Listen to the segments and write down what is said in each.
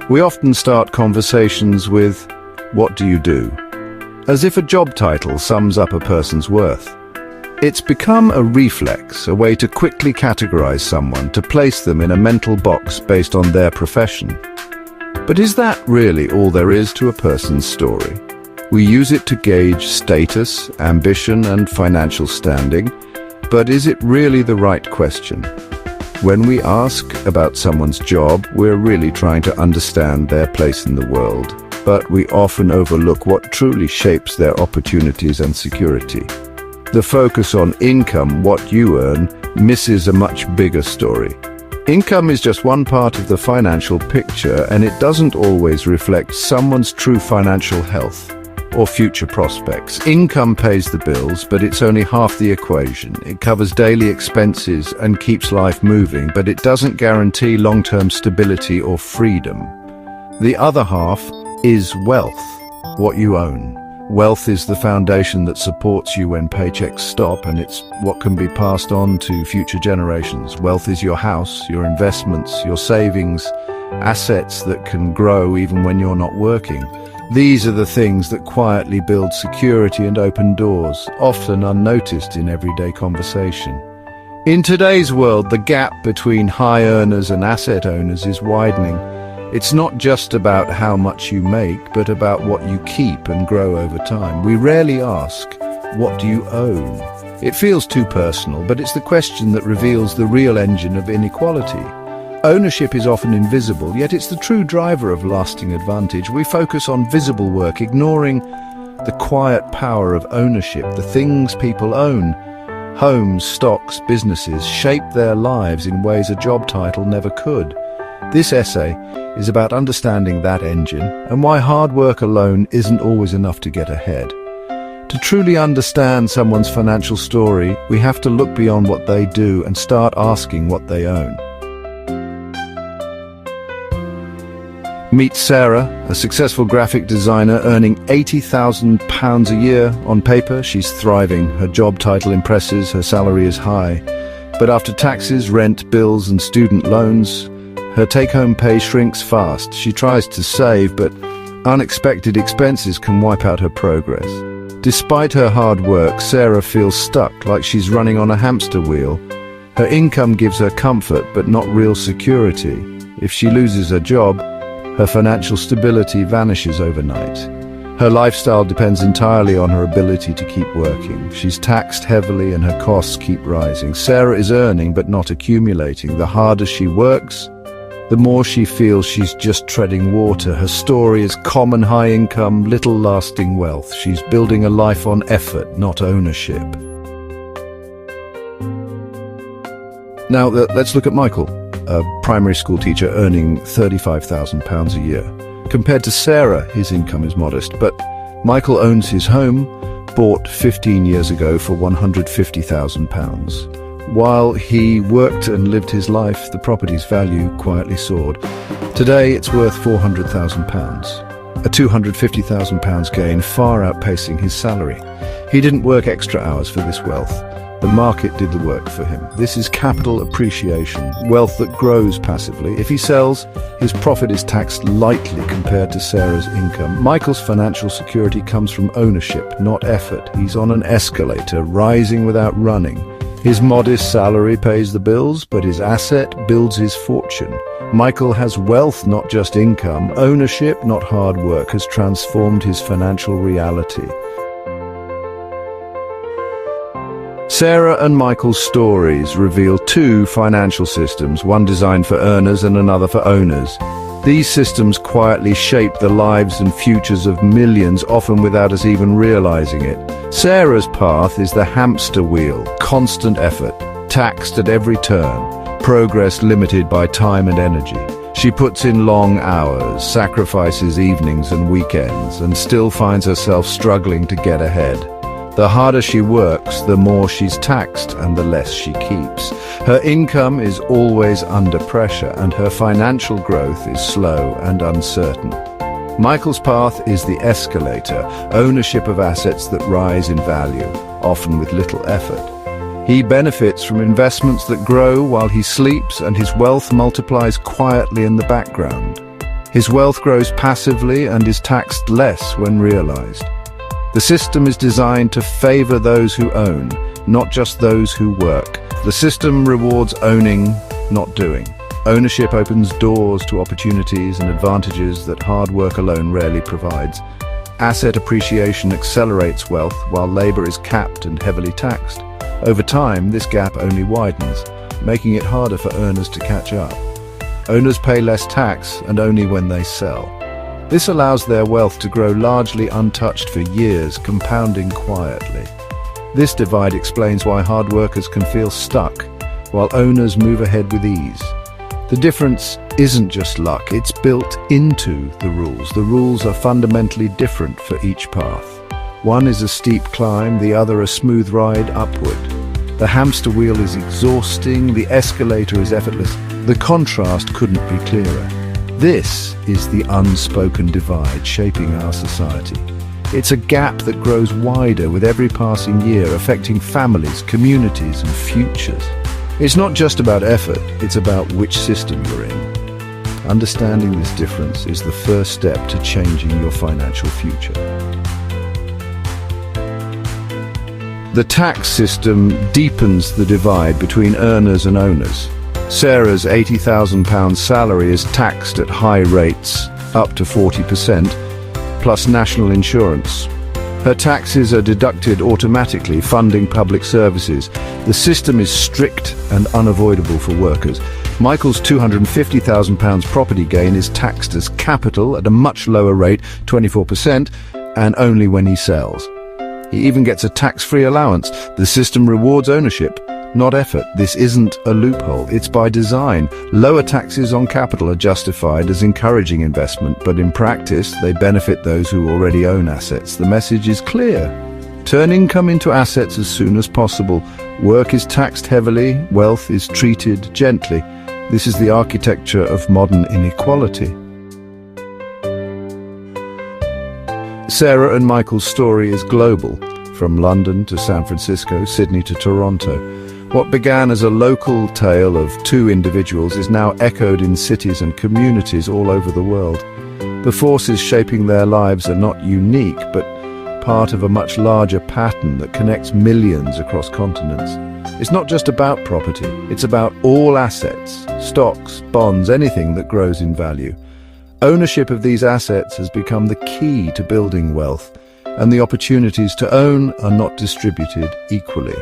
We often start conversations with, "What do you do?" as if a job title sums up a person's worth. It's become a reflex, a way to quickly categorize someone, to place them in a mental box based on their profession. But is that really all there is to a person's story? We use it to gauge status, ambition, and financial standing, but is it really the right question? When we ask about someone's job, we're really trying to understand their place in the world, but we often overlook what truly shapes their opportunities and security. The focus on income, what you earn, misses a much bigger story. Income is just one part of the financial picture, and it doesn't always reflect someone's true financial health or future prospects. Income pays the bills, but it's only half the equation. It covers daily expenses and keeps life moving, but it doesn't guarantee long-term stability or freedom. The other half is wealth, what you own. Wealth is the foundation that supports you when paychecks stop, and it's what can be passed on to future generations. Wealth is your house, your investments, your savings, assets that can grow even when you're not working. These are the things that quietly build security and open doors, often unnoticed in everyday conversation. In today's world, the gap between high earners and asset owners is widening. It's not just about how much you make, but about what you keep and grow over time. We rarely ask, "What do you own?" It feels too personal, but it's the question that reveals the real engine of inequality. Ownership is often invisible, yet it's the true driver of lasting advantage. We focus on visible work, ignoring the quiet power of ownership. The things people own, homes, stocks, businesses, shape their lives in ways a job title never could. This essay is about understanding that engine and why hard work alone isn't always enough to get ahead. To truly understand someone's financial story, we have to look beyond what they do and start asking what they own. Meet Sarah, a successful graphic designer earning £80,000 a year. On paper, she's thriving. Her job title impresses, her salary is high. But after taxes, rent, bills and student loans, her take-home pay shrinks fast. She tries to save, but unexpected expenses can wipe out her progress. Despite her hard work, Sarah feels stuck, like she's running on a hamster wheel. Her income gives her comfort, but not real security. If she loses her job, her financial stability vanishes overnight. Her lifestyle depends entirely on her ability to keep working. She's taxed heavily and her costs keep rising. Sarah is earning but not accumulating. The harder she works, the more she feels she's just treading water. Her story is common high income, little lasting wealth. She's building a life on effort, not ownership. Now let's look at Michael, a primary school teacher earning £35,000 a year. Compared to Sarah, his income is modest, but Michael owns his home, bought 15 years ago for £150,000. While he worked and lived his life, the property's value quietly soared. Today, it's worth £400,000, a £250,000 gain, far outpacing his salary. He didn't work extra hours for this wealth. The market did the work for him. This is capital appreciation, wealth that grows passively. If he sells, his profit is taxed lightly compared to Sarah's income. Michael's financial security comes from ownership, not effort. He's on an escalator, rising without running. His modest salary pays the bills, but his asset builds his fortune. Michael has wealth, not just income. Ownership, not hard work, has transformed his financial reality. Sarah and Michael's stories reveal two financial systems, one designed for earners and another for owners. These systems quietly shape the lives and futures of millions, often without us even realizing it. Sarah's path is the hamster wheel, constant effort, taxed at every turn, progress limited by time and energy. She puts in long hours, sacrifices evenings and weekends, and still finds herself struggling to get ahead. The harder she works, the more she's taxed and the less she keeps. Her income is always under pressure, and her financial growth is slow and uncertain. Michael's path is the escalator, ownership of assets that rise in value, often with little effort. He benefits from investments that grow while he sleeps, and his wealth multiplies quietly in the background. His wealth grows passively and is taxed less when realized. The system is designed to favor those who own, not just those who work. The system rewards owning, not doing. Ownership opens doors to opportunities and advantages that hard work alone rarely provides. Asset appreciation accelerates wealth, while labor is capped and heavily taxed. Over time, this gap only widens, making it harder for earners to catch up. Owners pay less tax, and only when they sell. This allows their wealth to grow largely untouched for years, compounding quietly. This divide explains why hard workers can feel stuck, while owners move ahead with ease. The difference isn't just luck, it's built into the rules. The rules are fundamentally different for each path. One is a steep climb, the other a smooth ride upward. The hamster wheel is exhausting, the escalator is effortless. The contrast couldn't be clearer. This is the unspoken divide shaping our society. It's a gap that grows wider with every passing year, affecting families, communities, and futures. It's not just about effort, it's about which system you're in. Understanding this difference is the first step to changing your financial future. The tax system deepens the divide between earners and owners. Sarah's £80,000 salary is taxed at high rates, up to 40%, plus national insurance. Her taxes are deducted automatically, funding public services. The system is strict and unavoidable for workers. Michael's £250,000 property gain is taxed as capital at a much lower rate, 24%, and only when he sells. He even gets a tax-free allowance. The system rewards ownership, not effort. This isn't a loophole, it's by design. Lower taxes on capital are justified as encouraging investment, but in practice, they benefit those who already own assets. The message is clear. Turn income into assets as soon as possible. Work is taxed heavily, wealth is treated gently. This is the architecture of modern inequality. Sarah and Michael's story is global, from London to San Francisco, Sydney to Toronto. What began as a local tale of two individuals is now echoed in cities and communities all over the world. The forces shaping their lives are not unique, but part of a much larger pattern that connects millions across continents. It's not just about property, it's about all assets, stocks, bonds, anything that grows in value. Ownership of these assets has become the key to building wealth, and the opportunities to own are not distributed equally.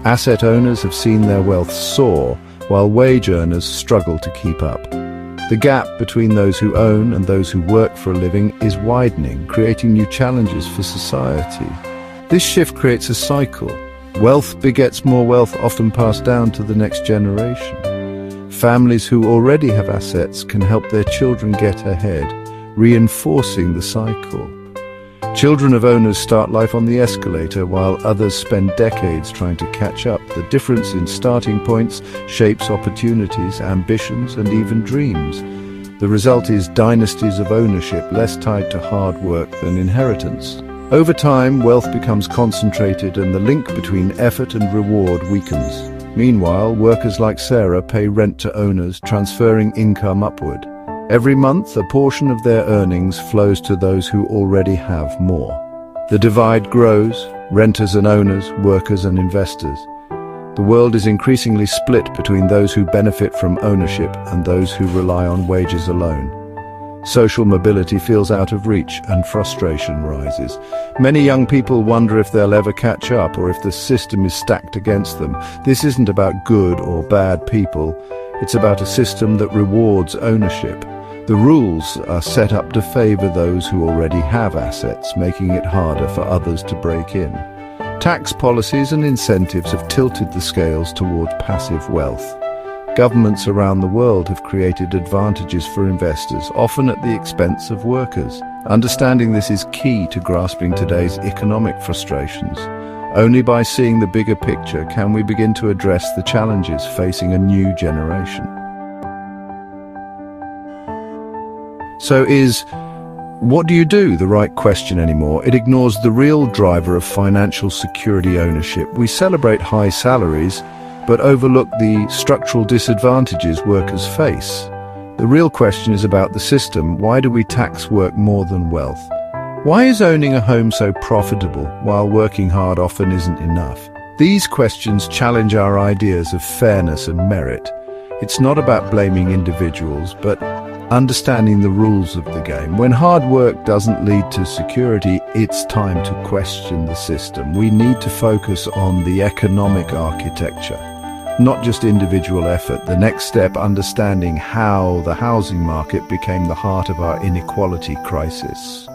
Asset owners have seen their wealth soar, while wage earners struggle to keep up. The gap between those who own and those who work for a living is widening, creating new challenges for society. This shift creates a cycle. Wealth begets more wealth, often passed down to the next generation. Families who already have assets can help their children get ahead, reinforcing the cycle. Children of owners start life on the escalator, while others spend decades trying to catch up. The difference in starting points shapes opportunities, ambitions, and even dreams. The result is dynasties of ownership, less tied to hard work than inheritance. Over time, wealth becomes concentrated and the link between effort and reward weakens. Meanwhile, workers like Sarah pay rent to owners, transferring income upward. Every month, a portion of their earnings flows to those who already have more. The divide grows, renters and owners, workers and investors. The world is increasingly split between those who benefit from ownership and those who rely on wages alone. Social mobility feels out of reach and frustration rises. Many young people wonder if they'll ever catch up or if the system is stacked against them. This isn't about good or bad people. It's about a system that rewards ownership. The rules are set up to favor those who already have assets, making it harder for others to break in. Tax policies and incentives have tilted the scales towards passive wealth. Governments around the world have created advantages for investors, often at the expense of workers. Understanding this is key to grasping today's economic frustrations. Only by seeing the bigger picture can we begin to address the challenges facing a new generation. So is what do you do the right question anymore? It ignores the real driver of financial security ownership. We celebrate high salaries, but overlook the structural disadvantages workers face. The real question is about the system. Why do we tax work more than wealth? Why is owning a home so profitable while working hard often isn't enough? These questions challenge our ideas of fairness and merit. It's not about blaming individuals, but understanding the rules of the game. When hard work doesn't lead to security, it's time to question the system. We need to focus on the economic architecture, not just individual effort. The next step, understanding how the housing market became the heart of our inequality crisis.